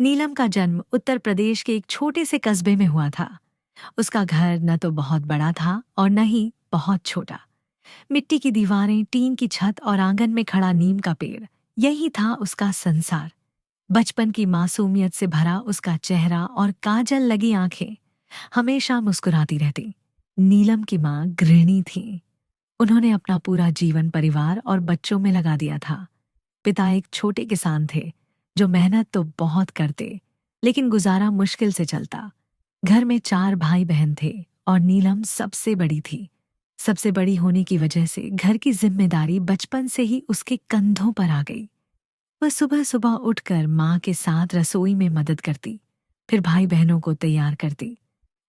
नीलम का जन्म उत्तर प्रदेश के एक छोटे से कस्बे में हुआ था। उसका घर न तो बहुत बड़ा था और न ही बहुत छोटा। मिट्टी की दीवारें, टीन की छत और आंगन में खड़ा नीम का पेड़, यही था उसका संसार। बचपन की मासूमियत से भरा उसका चेहरा और काजल लगी आंखें हमेशा मुस्कुराती रहती। नीलम की माँ गृहिणी थी। उन्होंने अपना पूरा जीवन परिवार और बच्चों में लगा दिया था। पिता एक छोटे किसान थे जो मेहनत तो बहुत करते, लेकिन गुजारा मुश्किल से चलता। घर में 4 भाई बहन थे और नीलम सबसे बड़ी थी। सबसे बड़ी होने की वजह से घर की जिम्मेदारी बचपन से ही उसके कंधों पर आ गई। वह सुबह सुबह उठकर माँ के साथ रसोई में मदद करती, फिर भाई बहनों को तैयार करती।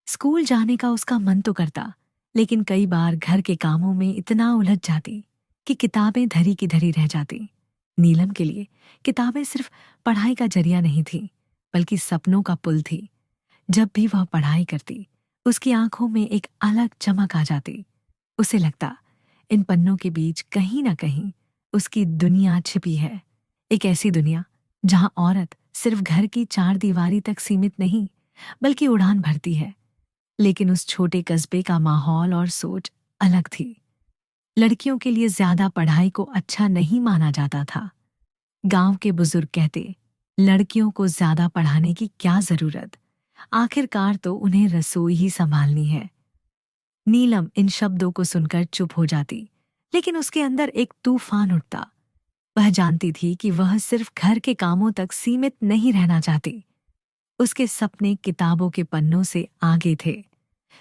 स्कूल जाने का उसका मन तो करता, लेकिन कई बार घर के कामों में इतना उलझ जाती कि किताबें धरी की धरी रह जाती। नीलम के लिए किताबें सिर्फ पढ़ाई का जरिया नहीं थी, बल्कि सपनों का पुल थी। जब भी वह पढ़ाई करती, उसकी आंखों में एक अलग चमक आ जाती। उसे लगता, इन पन्नों के बीच कहीं ना कहीं उसकी दुनिया छिपी है। एक ऐसी दुनिया जहां औरत सिर्फ घर की 4 दीवारी तक सीमित नहीं, बल्कि उड़ान भरती है। लेकिन उस छोटे कस्बे का माहौल और सोच अलग थी। लड़कियों के लिए ज्यादा पढ़ाई को अच्छा नहीं माना जाता था। गांव के बुजुर्ग कहते, लड़कियों को ज्यादा पढ़ाने की क्या जरूरत, आखिरकार तो उन्हें रसोई ही संभालनी है। नीलम इन शब्दों को सुनकर चुप हो जाती, लेकिन उसके अंदर एक तूफान उठता। वह जानती थी कि वह सिर्फ घर के कामों तक सीमित नहीं रहना चाहती। उसके सपने किताबों के पन्नों से आगे थे।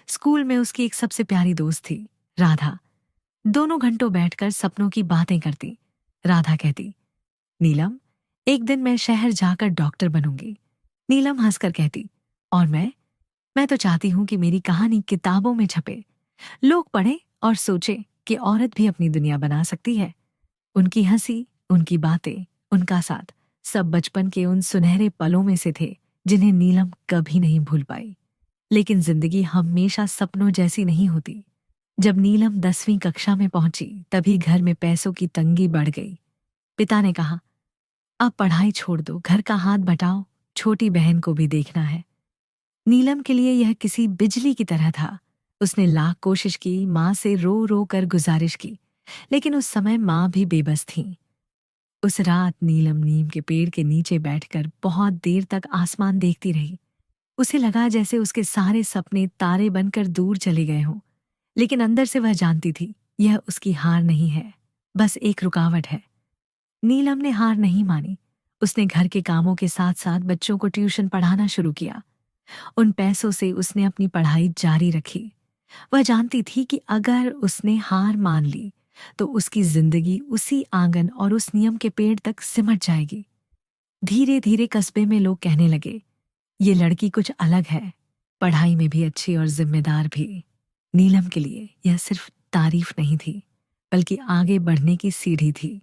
स्कूल में उसकी एक सबसे प्यारी दोस्त थी, राधा। दोनों घंटों बैठकर सपनों की बातें करती। राधा कहती, नीलम, एक दिन मैं शहर जाकर डॉक्टर बनूंगी। नीलम हंसकर कहती, और मैं तो चाहती हूं कि मेरी कहानी किताबों में छपे, लोग पढ़ें और सोचें कि औरत भी अपनी दुनिया बना सकती है। उनकी हंसी, उनकी बातें, उनका साथ, सब बचपन के उन सुनहरे पलों में से थे जिन्हें नीलम कभी नहीं भूल पाई। लेकिन जिंदगी हमेशा सपनों जैसी नहीं होती। जब नीलम 10वीं कक्षा में पहुंची, तभी घर में पैसों की तंगी बढ़ गई। पिता ने कहा, अब पढ़ाई छोड़ दो, घर का हाथ बटाओ, छोटी बहन को भी देखना है। नीलम के लिए यह किसी बिजली की तरह था। उसने लाख कोशिश की, माँ से रो रो कर गुजारिश की, लेकिन उस समय माँ भी बेबस थी। उस रात नीलम नीम के पेड़ के नीचे बैठकर बहुत देर तक आसमान देखती रही। उसे लगा जैसे उसके सारे सपने तारे बनकर दूर चले गए हों। लेकिन अंदर से वह जानती थी, यह उसकी हार नहीं है, बस एक रुकावट है। नीलम ने हार नहीं मानी। उसने घर के कामों के साथ साथ बच्चों को ट्यूशन पढ़ाना शुरू किया। उन पैसों से उसने अपनी पढ़ाई जारी रखी। वह जानती थी कि अगर उसने हार मान ली तो उसकी जिंदगी उसी आंगन और उस नियम के पेड़ तक सिमट जाएगी। धीरे धीरे कस्बे में लोग कहने लगे, ये लड़की कुछ अलग है, पढ़ाई में भी अच्छी और जिम्मेदार भी। नीलम के लिए यह सिर्फ तारीफ नहीं थी, बल्कि आगे बढ़ने की सीढ़ी थी।